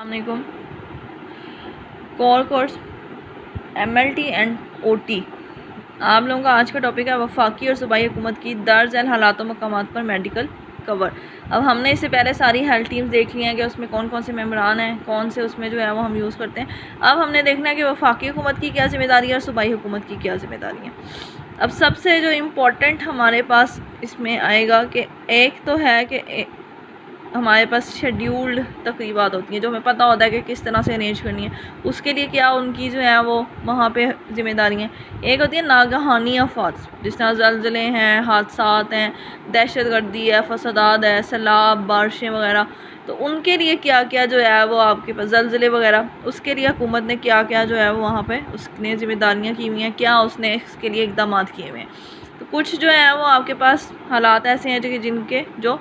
अस्सलामुअलैकुम। Core course MLT and OT। आप लोगों का आज का टॉपिक है वफाकी और सूबाई हुकूमत की दर्ज झैल हालात मकामात पर मेडिकल कवर। अब हमने इससे पहले सारी हेल्थ टीम्स देख ली हैं कि उसमें कौन कौन से मेम्बरान हैं, कौन से उसमें जो है वो हम यूज़ करते हैं। अब हमने देखना है कि वफाकी हुकूमत की क्या ज़िम्मेदारी है और सूबाई हुकूमत की क्या ज़िम्मेदारी है। अब सबसे जो इम्पोर्टेंट हमारे पास इसमें आएगा कि एक तो है कि हमारे पास शेड्यूल्ड तकरीबात होती हैं जो हमें पता होता है कि किस तरह से अरेंज करनी है। उसके लिए क्या उनकी जो है वो वहाँ पे जिम्मेदारी हैं। एक होती है नागहानी आफात, जिस तरह ज़लज़ले हैं, हादसात हैं, दहशतगर्दी है, फसादात है, सैलाब, बारिशें वगैरह। तो उनके लिए क्या क्या जो है वो आपके पास ज़लज़ले वगैरह, उसके लिए हुकूमत ने क्या क्या जो है वो वहाँ पर उसने ज़िम्मेदारियाँ की हुई हैं, क्या उसने इसके लिए इक़दाम किए हुए हैं। तो कुछ जो है वो आपके पास हालात ऐसे हैं जो जिनके जो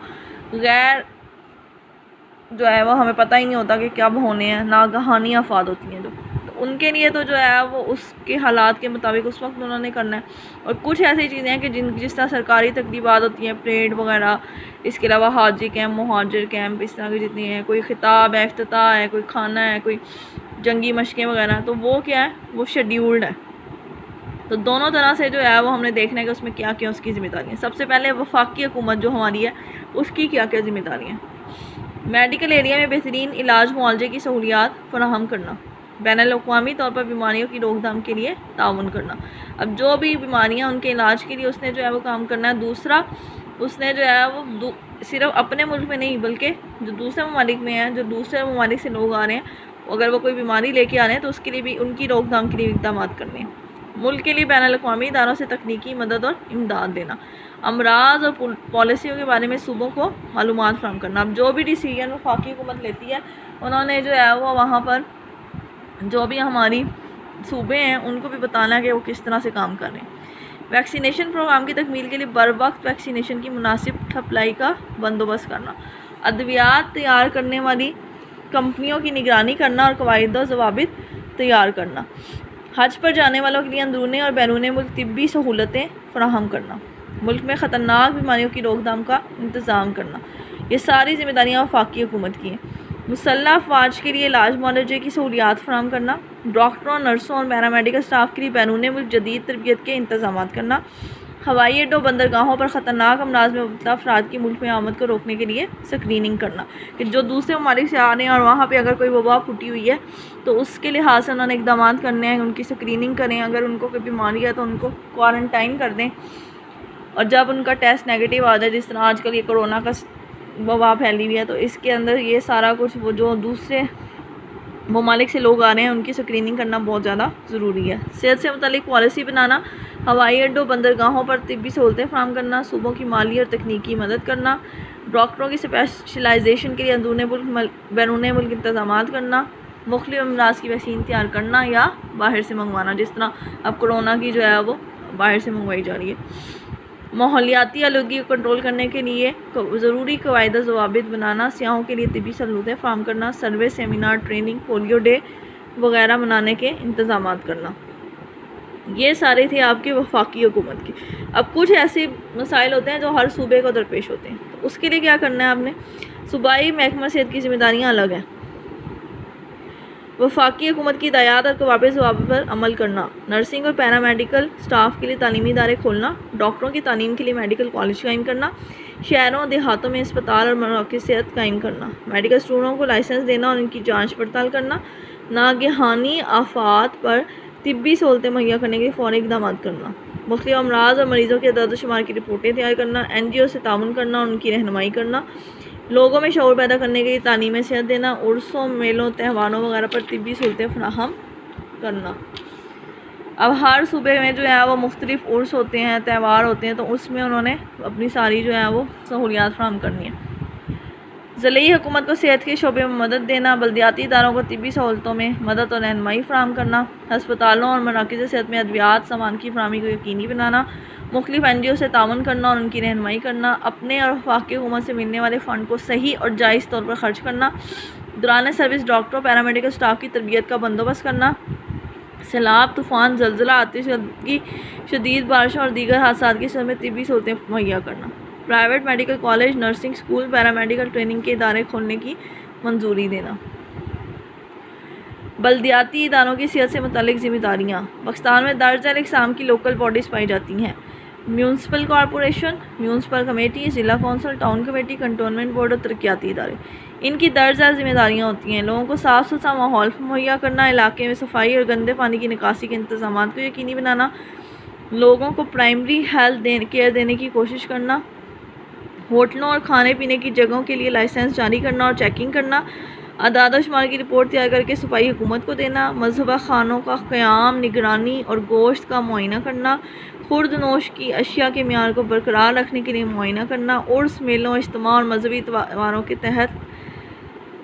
गैर जो है वो हमें पता ही नहीं होता कि कब होने हैं, नागहानी आफात होती हैं तो उनके लिए तो जो है वो उसके हालात के मुताबिक उस वक्त उन्होंने करना है। और कुछ ऐसी चीज़ें हैं कि जिस तरह सरकारी तकरीबात होती हैं, परेड वगैरह, इसके अलावा हाजी कैंप, मुहाजिर कैंप, इस तरह की जितनी हैं, कोई खिताब है, इफ्तिताह है, कोई खाना है, कोई जंगी मशक़ें वगैरह, तो वो क्या है, वो शेड्यूल्ड है। तो दोनों तरह से जो है वो हमने देखना है कि उसमें क्या क्या उसकी ज़िम्मेदारी है। सबसे पहले वफाकी हुकूमत जो हमारी है उसकी क्या क्या ज़िम्मेदारी हैं। मेडिकल एरिया में बेहतरीन इलाज मुआवजे की सहूलियात फराहम करना, बैनुल-अक़वामी तौर पर बीमारियों की रोकथाम के लिए ताउन करना। अब जो भी बीमारियां उनके इलाज के लिए उसने जो है वो काम करना है। दूसरा, उसने जो है वो सिर्फ अपने मुल्क में नहीं बल्कि जो दूसरे ममालिक में हैं, जो दूसरे ममालिक से लोग आ रहे हैं, अगर वो कोई बीमारी लेके आ रहे हैं तो उसके लिए भी उनकी रोकथाम के लिए इक़दाम करने हैं। मुल्क के लिए बैनुल-अक़वामी इदारों से तकनीकी मदद और इमदाद देना, अमराज और पॉलिसियों के बारे में सूबों को मालूमात फराहम करना। अब जो भी डिसीजन वफाकी हुकूमत लेती है उन्होंने जो है वो वहाँ पर जो भी हमारी सूबे हैं उनको भी बताना है कि वो किस तरह से काम कर रहे हैं। वैक्सीनेशन प्रोग्राम की तकमील के लिए बर वक्त वैक्सीनेशन की मुनासिब सप्लाई का बंदोबस्त करना, अद्वियात तैयार करने वाली कंपनियों की निगरानी करना और कवायद और ज़वाबित तैयार करना, हज पर जाने वालों के लिए अंदरूनी और बैरूनी मुल्क तिब्बी सहूलतें फराहम करना, मुल्क में ख़तरनाक बीमारियों की रोकथाम का इंतज़ाम करना। ये सारी ज़िम्मेदारियाँ वफाकी हुकूमत की हैं। मुसल्लह अफवाज के लिए इलाज मुआलजे की सहूलियात फराहम करना, डॉक्टरों, नर्सों और पैरामेडिकल स्टाफ के लिए बैरूनी मुल्क जदीद तरबियत के इंतज़ाम करना, हवाई अड्डों, बंदरगाहों पर ख़तरनाक अमराज में मुब्तला अफराद की मुल्क में आमद को रोकने के लिए स्क्रीनिंग करना कि जो दूसरे ममालिक से आ रहे हैं और वहाँ पे अगर कोई वबा फूटी हुई है तो उसके लिहाज से उन्होंने इक़दाम करने हैं, उनकी स्क्रीनिंग करें, अगर उनको कोई बीमारी है तो उनको क्वारंटाइन कर दें, और जब उनका टेस्ट नेगेटिव आ जाए, जिस तरह आजकल ये कोरोना का वबा फैली हुई है, तो इसके अंदर ये सारा कुछ वो जो दूसरे ममालिक से लोग आ रहे हैं उनकी स्क्रीनिंग करना बहुत ज़्यादा ज़रूरी है। सेहत से मुतालिक पॉलिसी बनाना, हवाई अड्डों, बंदरगाहों पर तिब्बी सहूलतें फराहम करना, सूबों की माली और तकनीकी मदद करना, डॉक्टरों की स्पेशलाइजेशन के लिए अंदरूनी मुल्क बैरूनी मुल्क इंतज़ाम करना, मुख्तलिफ अमराज की वैक्सीन तैयार करना या बाहर से मंगवाना, जिस तरह अब कोरोना की जो है वो बाहर से मंगवाई जा रही है। माहौलियाती आलूगी को कंट्रोल करने के लिए ज़रूरी कवायद ज़वाबित बनाना, सियाहों के लिए तिब्बी सहूलतें फराहम करना, सर्वे, सेमिनार, ट्रेनिंग, पोलियो डे वगैरह मनाने के इंतज़ाम करना। ये सारे थे आपके वफाकी हुकूमत के। अब कुछ ऐसे मसाइल होते हैं जो हर सूबे को दरपेश होते हैं, तो उसके लिए क्या करना है आपने। सूबाई महकमा सेहत की ज़िम्मेदारियाँ अलग हैं। वफाकी हुकूमत की हिदायत और कवाबिद ज़वाबित पर अमल करना, नर्सिंग और पैरामेडिकल स्टाफ के लिए तालीमी इदारे खोलना, डॉक्टरों की तालीम के लिए मेडिकल कॉलेज कायम करना, शहरों देहातों में अस्पताल और मराकज़ सेहत कायम करना, मेडिकल स्टूडेंटों को लाइसेंस देना और उनकी जाँच पड़ताल करना, नागहानी आफात पर तिब्बी सहूलतें मुहैया करने के लिए फ़ौरी इक़दाम करना, मुख्तलिफ अमराज और मरीज़ों के दर्द शुमार की रिपोर्टें तैयार करना, NGO से ताउन करना और उनकी रहनुमाई करना, लोगों में शऊर पैदा करने के लिए तालीम सेहत देना, उर्सों, मेलों, त्योहारों वगैरह पर तिब्बी सहूलतें फराहम करना। अब हर सूबे में जो है वो मुख्तलिफ उर्स होते हैं, त्यौहार होते हैं, तो उसमें उन्होंने अपनी सारी जो है वो सहूलियात फराहम करनी है। ज़िली हुकूमत को सेहत के शोबे में मदद देना, बल्दियाती इदारों को तिब्बी सहूलतों में मदद और रहनुमाई फराहम करना, हस्पतालों और मराकज़ सेहत में अद्वियात सामान की फराहमी को यकीनी बनाना, मुख्तलिफ NGO से ताउन करना और उनकी रहनुमाई करना, अपने और वफाकी हुकूमत से मिलने वाले फ़ंड को सही और जायज़ तौर पर ख़र्च करना, दौरान सर्विस डॉक्टरों, पैरामेडिकल स्टाफ की तरबियत का बंदोबस्त करना, सैलाब, तूफ़ान, ज़लज़ला, आतिशबाज़ी, शदीद बारिशों और दीगर हादसात के समय तिब्बी सहूलतें मुहैया करना, private medical college, nursing school, paramedical training के इदारे खोलने की मंजूरी देना। बल्दियाती इदारों की सेहत से मुतल्लिक ज़िम्मेदारियाँ। पाकिस्तान में दर्ज झेल इक़साम की लोकल बॉडीज़ पाई जाती हैं। म्यूनसिपल कॉरपोरेशन, म्यूनसिपल कमेटी, ज़िला council, town committee, cantonment board और तरक्याती इदारे। इनकी दर्ज झेल ज़िम्मेदारियाँ होती हैं लोगों को साफ़ सुथरा माहौल मुहैया करना, इलाके में सफाई और गंदे पानी की निकासी के इंतज़ाम को यकीनी बनाना, लोगों को प्राइमरी हेल्थ केयर देने की कोशिश करना, होटलों और खाने पीने की जगहों के लिए लाइसेंस जारी करना और चेकिंग करना, अदाद शुमार की रिपोर्ट तैयार करके सूबाई हुकूमत को देना, मजहबा खानों का क़याम, निगरानी और गोश्त का मुआयना करना, खुर्द नोश की अशिया के म्यार को बरकरार रखने के लिए मुआयना करना, उर्स, मेलों, इज्तिमा और मजहबी त्योहारों के तहत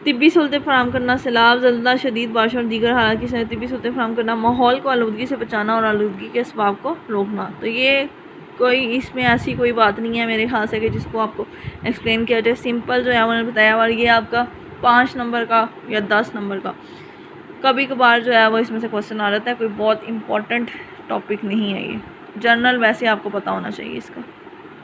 तिब्बी सहूलतें फराहम करना, सैलाब, ज़लज़ला, शदीद बारिश और दीगर हालात की समय तिब्बी सहूलतें फराहम करना, माहौल को आलूदगी से बचाना और आलूदगी के असबाब को रोकना। तो ये कोई इसमें ऐसी कोई बात नहीं है मेरे ख्याल से कि जिसको आपको एक्सप्लेन किया जाए। सिंपल जो है उन्होंने बताया, और ये आपका 5 नंबर का या 10 नंबर का कभी कभार जो है वो इसमें से क्वेश्चन आ जाता है। कोई बहुत इंपॉर्टेंट टॉपिक नहीं है ये, जनरल वैसे आपको पता होना चाहिए इसका।